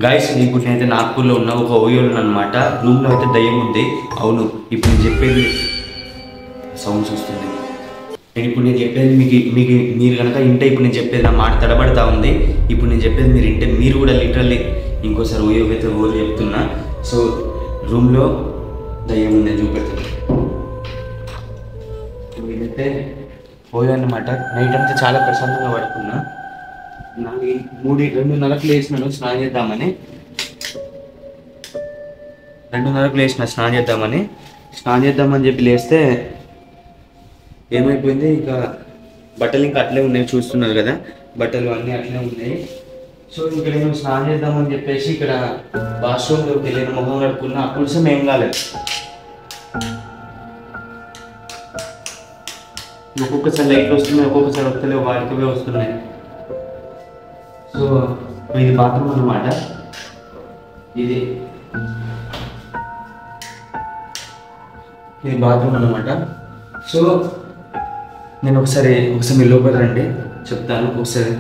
Guys ఇప్పుడు నేనైతే నాగ్పూర్లో ఉన్న ఒక ఓయోలో అనమాట. రూమ్లో అయితే దయ్యం ఉంది. అవును, ఇప్పుడు నేను చెప్పేది సౌండ్స్ వస్తుంది. నేను చెప్పేది మీకు మీరు కనుక ఇంటే ఇప్పుడు నేను చెప్పేది నా మాట తడబడతా ఉంది. ఇప్పుడు నేను చెప్పేది మీరు ఇంటే మీరు కూడా లిటరల్లీ ఇంకోసారి ఓయోకి అయితే ఓయో చెప్తున్నా. సో రూమ్లో దయ్యం ఉంది చూపెడతాను. ఇదైతే ఓయో అన్నమాట. నైట్ అంతా చాలా ప్రశాంతంగా పడుకున్నా. 2:30కి లేచినాను స్నానం చేద్దామని. 2:30కి లేచిన స్నానం చేద్దామని చెప్పి లేస్తే ఏమైపోయింది, ఇక బట్టలు ఇంకా అట్లే ఉన్నాయి, చూస్తున్నారు కదా బట్టలు అన్నీ అట్లే ఉన్నాయి. సో ఇక్కడ నేను స్నానం చేద్దామని చెప్పేసి ఇక్కడ వాష్రూమ్లోకి వెళ్ళిన మొహం కడుక్కున్నా. అప్పుడు ఏం కాలేదు. ఒక్కొక్కసారి లైట్లు వస్తున్నాయి, ఒక్కొక్కసారి వస్తలేవు, వాటికవే వస్తున్నాయి. సో ఇది బాత్రూమ్ అన్నమాట. ఇది బాత్రూమ్ అన్నమాట. సో నేను ఒకసారి మీరు లోపల రండి, చెప్తాను. ఒకసారి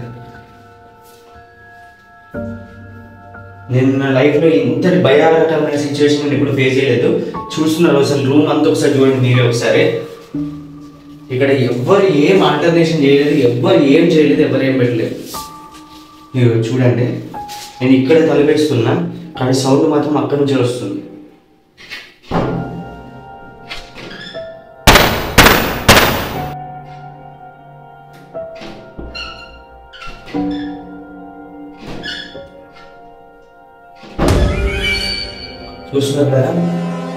నేను నా లైఫ్లో ఇంతటి భయానకరమైన సిచ్యువేషన్ నేను ఇప్పుడు ఫేస్ చేయలేదు. చూస్తున్నారు అసలు రూమ్ అంతా ఒకసారి చూడండి మీరే ఒకసారి. ఇక్కడ ఎవ్వరు ఏం ఆల్టర్నేషన్ చేయలేదు, ఎవ్వరు ఏం చేయలేదు, ఎవరు ఏం పెట్టలేదు. మీరు చూడండి, నేను ఇక్కడ తలపేస్తున్నా కానీ సౌండ్ మాత్రం అక్కడి నుంచి వస్తుంది. చూస్తున్నారు కదా,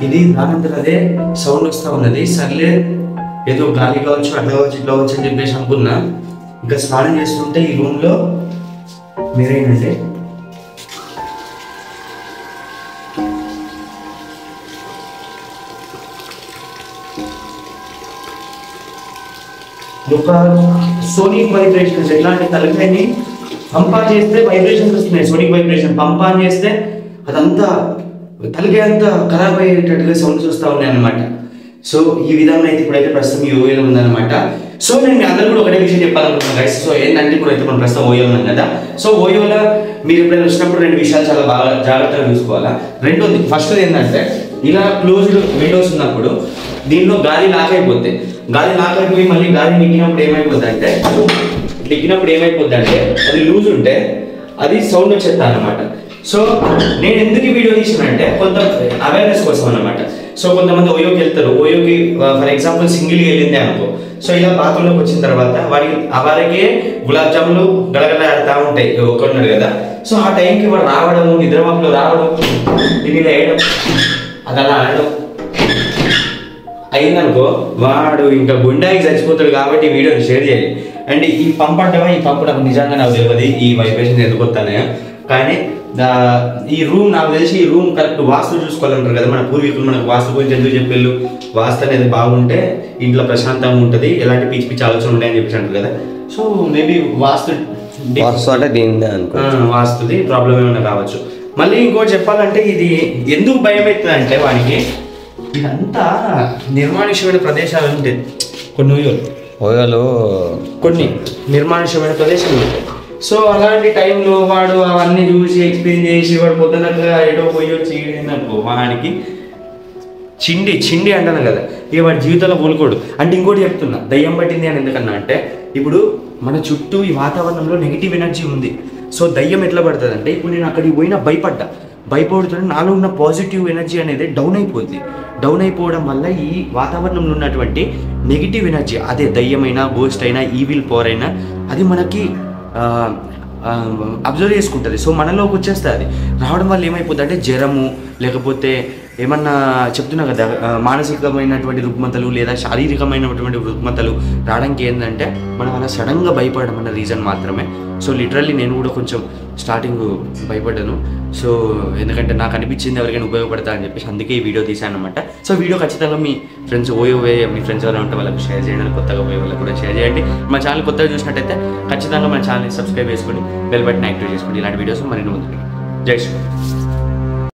ఇది దానంతరం అదే సౌండ్ వస్తూ ఉన్నది. సర్లే ఏదో గాలి కావచ్చు, అట్లా కావచ్చు, ఇట్లా కావచ్చు అని చెప్పేసి అనుకున్నా. ఇంకా స్నానం చేస్తుంటే ఈ రూమ్లో మీరేనండి ఒక సోనిక్ వైబ్రేషన్స్, ఎట్లాంటి తలకాయని పంపా చేస్తే వైబ్రేషన్స్ వస్తున్నాయి. సోనిక్ వైబ్రేషన్ పంపా చేస్తే అదంతా తలకాయ అంతా ఖరాబ్ అయ్యేటట్టుగా సౌండ్స్ వస్తూ ఉన్నాయి అన్నమాట. సో ఈ విధంగా అయితే ఇప్పుడైతే ప్రస్తుతం ఈ ఓయోలో ఉందన్నమాట. సో నేను మీ అందరూ కూడా ఒకటే విషయం చెప్పాలనుకున్నాను గైస్. సో ఏంటంటే ఇప్పుడైతే మనం ప్రస్తుతం ఓయో ఉన్నాం కదా. సో ఓయోలో మీరు ఎప్పుడైనా వచ్చినప్పుడు 2 విషయాలు చాలా బాగా జాగ్రత్తగా చూసుకోవాలా. రెండోది, ఫస్ట్ ఏంటంటే ఇలా క్లోజ్డ్ విండోస్ ఉన్నప్పుడు దీనిలో గాలి లాక్ అయిపోద్ది. గాలి లాక్ అయిపోయి మళ్ళీ గాలి నెక్కినప్పుడు ఏమైపోద్ది అంటే అది లూజ్ ఉంటే అది సౌండ్ వచ్చేస్తా అనమాట. సో నేను ఎందుకు ఈ వీడియో తీసానంటే కొంత అవేర్నెస్ కోసం అన్నమాట. సో కొంతమంది ఓయోకి వెళ్తారు, ఓయోకి ఫర్ ఎగ్జాంపుల్ సింగిల్గా వెళ్ళింది అనుకో. సో ఇలా బాత్రూంలోకి వచ్చిన తర్వాత వారికి గులాబ్ జాములు గడగడ ఆడుతూ ఉంటాయి, ఒక్కడున్నాడు కదా. సో ఆ టైంకి వాడు రావడము, నిద్రమాపులో రావడం, దీన్ని వేయడం, అది అలా ఆడడం అయిందనుకో, వాడు ఇంకా గుండాకి చచ్చిపోతాడు. కాబట్టి ఈ వీడియోని షేర్ చేయాలి. అండ్ ఈ పంప్ అంటావా, ఈ పంపు నాకు నిజంగా నాకు తెలియదు ఈ వైబ్రేషన్ ఎందుకు వస్తానే. కానీ ఈ రూమ్ నాకు తెలిసి ఈ రూమ్ కరెక్ట్ వాస్తు చూసుకోవాలంటారు కదా మన పూర్వీకులు. మనకు వాస్తు గురించి ఎందుకు చెప్పేళ్ళు, వాస్తు అనేది బాగుంటే ఇంట్లో ప్రశాంతంగా ఉంటుంది, ఎలాంటి పిచ్చి పిచ్చి ఆలోచన ఉంటాయని చెప్పేసి అంటారు కదా. సో మేబీ వాస్తుది ప్రాబ్లం ఏమైనా కావచ్చు. మళ్ళీ ఇంకోటి చెప్పాలంటే ఇది ఎందుకు భయం అవుతుంది అంటే వానికి ఇదంతా నిర్మానుష్యమైన ప్రదేశాలు ఉంటాయి. ఓయోలో కొన్ని నిర్మానుష్యమైన ప్రదేశాలు ఉంటాయి. సో అలాంటి టైంలో వాడు అవన్నీ చూసి ఎక్స్పీరియన్స్ చేసి వాడు పొద్దునగా ఏడో పోయి వచ్చి ఈడైందనుకో, వాడికి చిండి అంటాను కదా, ఇక వాడి జీవితంలో కోలుకోడు. అంటే ఇంకోటి చెప్తున్నా, దయ్యం పట్టింది అని ఎందుకన్నా అంటే ఇప్పుడు మన చుట్టూ ఈ వాతావరణంలో నెగిటివ్ ఎనర్జీ ఉంది. సో దయ్యం ఎట్లా పడుతుంది అంటే ఇప్పుడు నేను అక్కడికి పోయినా భయపడుతున్నా నాలో ఉన్న పాజిటివ్ ఎనర్జీ అనేది డౌన్ అయిపోవడం వల్ల ఈ వాతావరణంలో ఉన్నటువంటి నెగిటివ్ ఎనర్జీ, అదే దయ్యమైనా, గోస్ట్ అయినా, ఈవిల్ పవర్ అయినా, అది మనకి అబ్జర్వ్ చేసుకుంటుంది. సో మనలోకి వచ్చేస్తుంది. అది రావడం వల్ల ఏమైపోతుంది అంటే జ్వరము, లేకపోతే ఏమన్నా చెప్తున్నా కదా మానసికమైనటువంటి రుగ్మతలు లేదా శారీరకమైనటువంటి రుగ్మతలు రావడానికి ఏంటంటే మనం అలా సడన్గా భయపడడం అన్న రీజన్ మాత్రమే. సో లిటరల్లీ నేను కూడా కొంచెం స్టార్టింగ్ భయపడ్డాను. సో ఎందుకంటే నాకు అనిపించింది ఎవరికైనా ఉపయోగపడతా అని చెప్పేసి అందుకే ఈ వీడియో తీసాను అనమాట. సో వీడియో ఖచ్చితంగా మీ ఫ్రెండ్స్ మీ ఫ్రెండ్స్ ఎవరైనా ఉంటే వాళ్ళకి షేర్ చేయండి, కొత్తగా పోయే వాళ్ళకి కూడా షేర్ చేయండి. మా ఛానల్ కొత్తగా చూసినట్టయితే ఖచ్చితంగా మన ఛానల్ని సబ్స్క్రైబ్ చేసుకొని బెల్ బటన్ యాక్టివేట్ చేసుకోండి. ఇలాంటి వీడియోస్ మరిన్ని ముందుకు. జై శ్రీ.